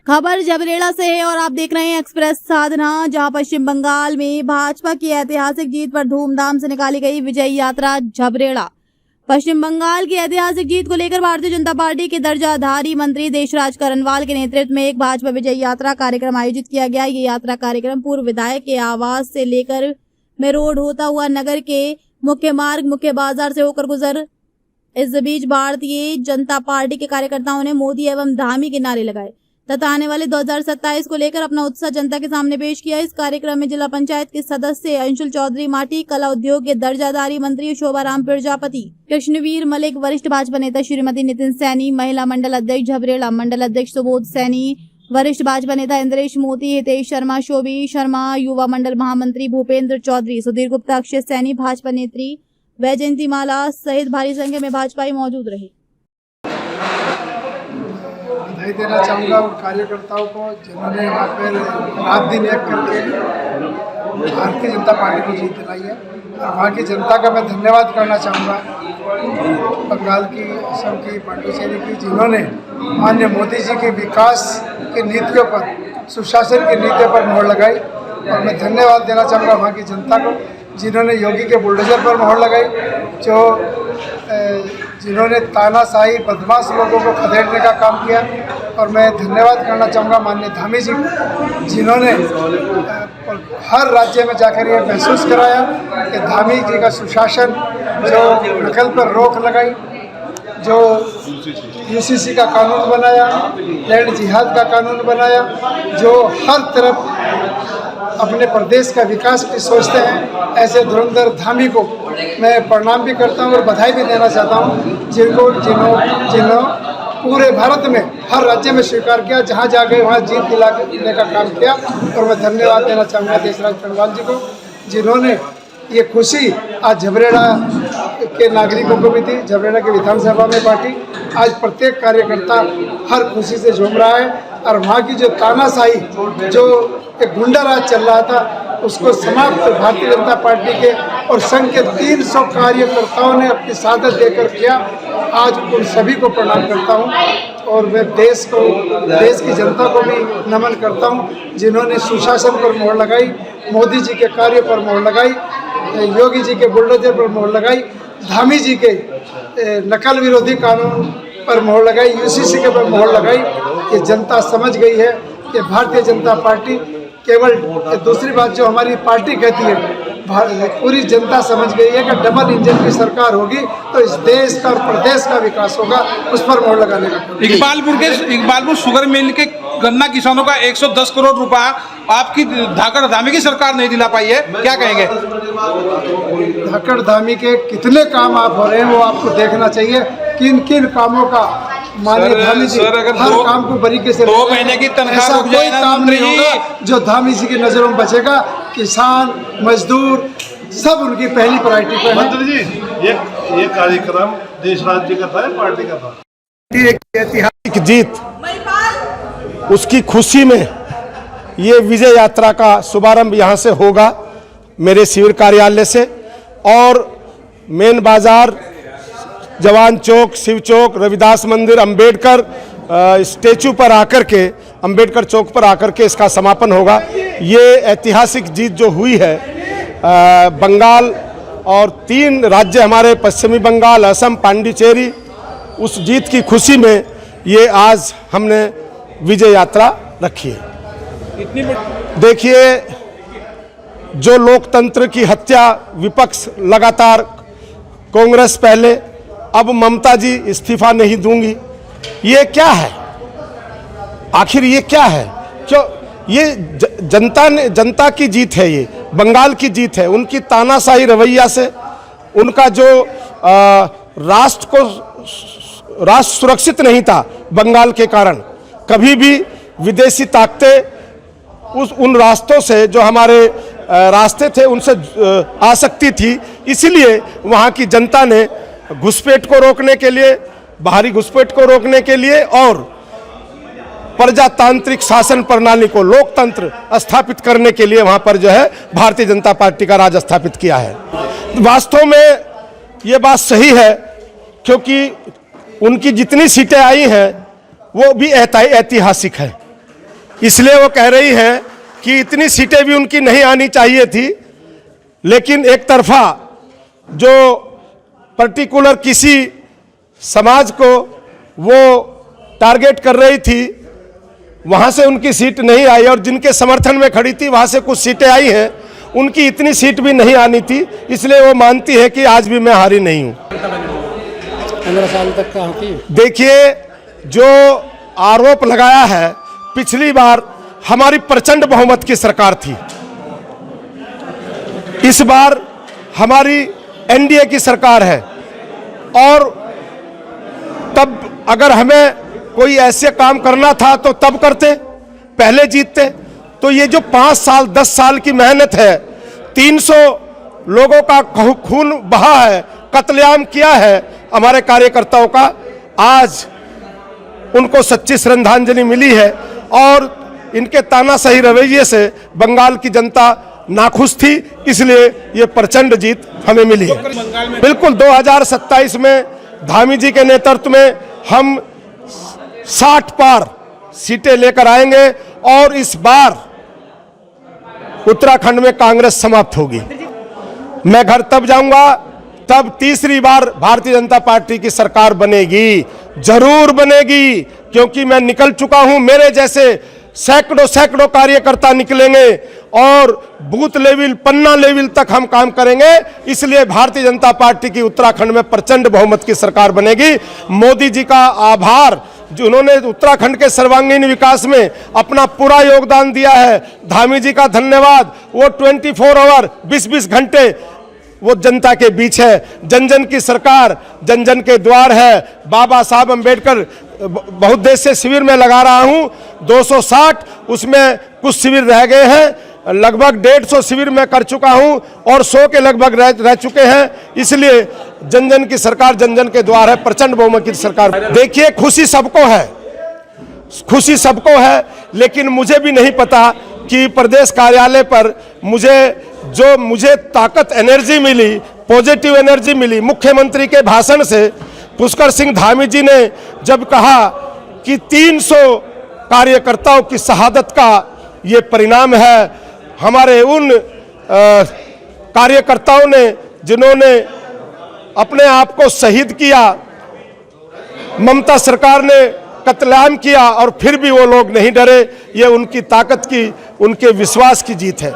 खबर जबरेड़ा से है और आप देख रहे हैं एक्सप्रेस साधना, जहां पश्चिम बंगाल में भाजपा की ऐतिहासिक जीत पर धूमधाम से निकाली गई विजय यात्रा जबरेड़ा। पश्चिम बंगाल की ऐतिहासिक जीत को लेकर भारतीय जनता पार्टी के दर्जाधारी मंत्री देशराज करनवाल के नेतृत्व में एक भाजपा विजय यात्रा कार्यक्रम आयोजित किया गया। ये यात्रा कार्यक्रम पूर्व विधायक के आवास से लेकर में रोड होता हुआ नगर के मुख्य मार्ग मुख्य बाजार से होकर गुजर। इस बीच भारतीय जनता पार्टी के कार्यकर्ताओं ने मोदी एवं धामी के नारे लगाए तथा आने वाले 2027 को लेकर अपना उत्साह जनता के सामने पेश किया। इस कार्यक्रम में जिला पंचायत के सदस्य अंशुल चौधरी, माटी कला उद्योग के दर्जाधारी मंत्री शोभाराम प्रजापति, कृष्णवीर मलिक, वरिष्ठ भाजपा नेता श्रीमती नितिन सैनी, महिला मंडल अध्यक्ष झबरेड़ा, मंडल अध्यक्ष सुबोध सैनी, वरिष्ठ भाजपा नेता इंद्रेश मोती, हितेश शर्मा, शोभी शर्मा, युवा मंडल महामंत्री भूपेंद्र चौधरी, सुधीर गुप्ता, अक्षय सैनी, भाजपा नेत्री वैजयंती माला सहित भारी संख्या में भाजपाई मौजूद रहे। बधाई देना चाहूँगा उन कार्यकर्ताओं को जिन्होंने वहाँ पर रात दिन एक करके भारतीय जनता पार्टी को जीत दिलाई है, और वहाँ की जनता का मैं धन्यवाद करना चाहूँगा बंगाल की, असम की, पांडिचेरी की, जिन्होंने माननीय मोदी जी के विकास की नीतियों पर, सुशासन की नीतियों पर मोहर लगाई। और मैं धन्यवाद देना चाहूँगा वहाँ की जनता को जिन्होंने योगी के बुलडोजर पर मोहर लगाई, जिन्होंने तानाशाही बदमाश लोगों को खदेड़ने का काम किया। और मैं धन्यवाद करना चाहूँगा माननीय धामी जी को, जिन्होंने हर राज्य में जाकर ये महसूस कराया कि धामी जी का सुशासन, जो नकल पर रोक लगाई, जो यूसीसी का कानून बनाया, लैंड जिहाद का कानून बनाया, जो हर तरफ अपने प्रदेश का विकास भी सोचते हैं, ऐसे धुरंधर धामी को मैं प्रणाम भी करता हूं और बधाई भी देना चाहता हूं, जिन्होंने पूरे भारत में हर राज्य में स्वीकार किया, जहां जा गए वहां जीत दिलाने का काम किया। और मैं धन्यवाद देना चाहूँगा देशराज करनवाल जी को, जिन्होंने ये खुशी आज झबरेड़ा के नागरिकों को भी दी। झबरेड़ा की विधानसभा में पार्टी आज प्रत्येक कार्यकर्ता हर खुशी से झूम रहा है, और वहाँ की जो तानाशाही, जो एक गुंडा राज चल रहा था, उसको समाप्त भारतीय जनता पार्टी के और संघ के 300 कार्यकर्ताओं ने अपनी शहादत देकर किया। आज उन सभी को प्रणाम करता हूँ और मैं देश की जनता को भी नमन करता हूँ, जिन्होंने सुशासन पर मोहर लगाई, मोदी जी के कार्य पर मोहर लगाई, योगी जी के बुलडोजर पर मोहर लगाई, धामी जी के नकल विरोधी कानून पर मोहर लगाई, यूसीसी के पर मोहर लगाई। ये जनता समझ गई है कि भारतीय जनता पार्टी केवल, दूसरी बात जो हमारी पार्टी कहती है, पूरी जनता समझ गई है कि डबल इंजन की सरकार होगी तो इस देश का और प्रदेश का विकास होगा, उस पर मोहर लगाने का। इकबालपुर शुगर मिल के गन्ना किसानों का 110 करोड़ रुपया आपकी धाकड़ धामी की सरकार नहीं दिला पाई है, क्या कहेंगे? धाकड़ धामी के कितने काम आप हो रहे हैं वो आपको देखना चाहिए, किन किन कामों का माननीय धामी जी हर काम को बारीकी से 2 महीने की तनख्वाह ऐसा कोई काम नहीं होगा जो धामी जी की नजरों में बचेगा। किसान, मजदूर सब उनकी पहली प्रायोरिटी पर है। मंत्री जी, ये कार्यक्रम देश राज्य का था, पार्टी का था। एक ऐतिहासिक जीत, उसकी खुशी में ये विजय यात्रा का शुभारंभ यहाँ से होगा, मेरे शिविर कार्यालय से, और मेन बाजार, जवान चौक, शिव चौक, रविदास मंदिर, अंबेडकर स्टेचू पर आकर के, अंबेडकर चौक पर आकर के इसका समापन होगा। ये ऐतिहासिक जीत जो हुई है बंगाल और 3 राज्य हमारे, पश्चिमी बंगाल, असम, पांडिचेरी, उस जीत की खुशी में ये आज हमने विजय यात्रा रखी है। देखिए, जो लोकतंत्र की हत्या विपक्ष लगातार, कांग्रेस पहले, अब ममता जी इस्तीफा नहीं दूंगी, ये क्या है? आखिर ये क्या है? क्यों? ये जनता की जीत है, ये बंगाल की जीत है। उनकी तानाशाही रवैया से, उनका जो राष्ट्र सुरक्षित नहीं था बंगाल के कारण, कभी भी विदेशी ताकतें उन रास्तों से, जो हमारे रास्ते थे, उनसे आ सकती थी। इसलिए वहाँ की जनता ने घुसपैठ को रोकने के लिए, बाहरी घुसपैठ को रोकने के लिए और प्रजातांत्रिक शासन प्रणाली को, लोकतंत्र स्थापित करने के लिए वहाँ पर जो है भारतीय जनता पार्टी का राज स्थापित किया है। वास्तव में ये बात सही है, क्योंकि उनकी जितनी सीटें आई हैं वो भी ऐतिहासिक है। इसलिए वो कह रही है कि इतनी सीटें भी उनकी नहीं आनी चाहिए थी, लेकिन एक तरफा जो पर्टिकुलर किसी समाज को वो टारगेट कर रही थी, वहाँ से उनकी सीट नहीं आई, और जिनके समर्थन में खड़ी थी वहाँ से कुछ सीटें आई हैं, उनकी इतनी सीट भी नहीं आनी थी, इसलिए वो मानती है कि आज भी मैं हारी नहीं हूँ। 15 साल तक का होती। देखिए, जो आरोप लगाया है, पिछली बार हमारी प्रचंड बहुमत की सरकार थी, इस बार हमारी एनडीए की सरकार है, और तब अगर हमें कोई ऐसे काम करना था तो तब करते, पहले जीतते। तो ये जो 5 साल 10 साल की मेहनत है, 300 लोगों का खून बहा है, कत्लेआम किया है हमारे कार्यकर्ताओं का, आज उनको सच्ची श्रद्धांजलि मिली है, और इनके तानाशाही रवैये से बंगाल की जनता नाखुश थी, इसलिए ये प्रचंड जीत हमें मिली है। बिल्कुल 2027 में धामी जी के नेतृत्व में हम 60 पार सीटें लेकर आएंगे, और इस बार उत्तराखंड में कांग्रेस समाप्त होगी। मैं घर तब जाऊंगा तब तीसरी बार भारतीय जनता पार्टी की सरकार बनेगी, जरूर बनेगी, क्योंकि मैं निकल चुका हूं, मेरे जैसे सैकड़ों कार्यकर्ता निकलेंगे, और बूथ लेवल, पन्ना लेवल तक हम काम करेंगे। इसलिए भारतीय जनता पार्टी की उत्तराखंड में प्रचंड बहुमत की सरकार बनेगी। मोदी जी का आभार, जिन्होंने उत्तराखंड के सर्वांगीण विकास में अपना पूरा योगदान दिया है, धामी जी का धन्यवाद। वो 24 आवर 20-20 घंटे वो जनता के बीच है। जन जन की सरकार, जन जन के द्वार है। बाबा साहब अम्बेडकर बहुत देश से शिविर में लगा रहा हूं, 260, उसमें कुछ शिविर रह गए हैं, लगभग 150 शिविर में कर चुका हूं, और 100 के लगभग रह चुके हैं। इसलिए जन जन की सरकार, जन जन के द्वार है, प्रचंड बहुमत की सरकार। देखिए, खुशी सबको है, खुशी सबको है, लेकिन मुझे भी नहीं पता कि प्रदेश कार्यालय पर मुझे ताकत, एनर्जी मिली, पॉजिटिव एनर्जी मिली मुख्यमंत्री के भाषण से। पुष्कर सिंह धामी जी ने जब कहा कि 300 कार्यकर्ताओं की शहादत का ये परिणाम है, हमारे उन कार्यकर्ताओं ने जिन्होंने अपने आप को शहीद किया, ममता सरकार ने कत्लेआम किया, और फिर भी वो लोग नहीं डरे। ये उनकी ताकत की, उनके विश्वास की जीत है।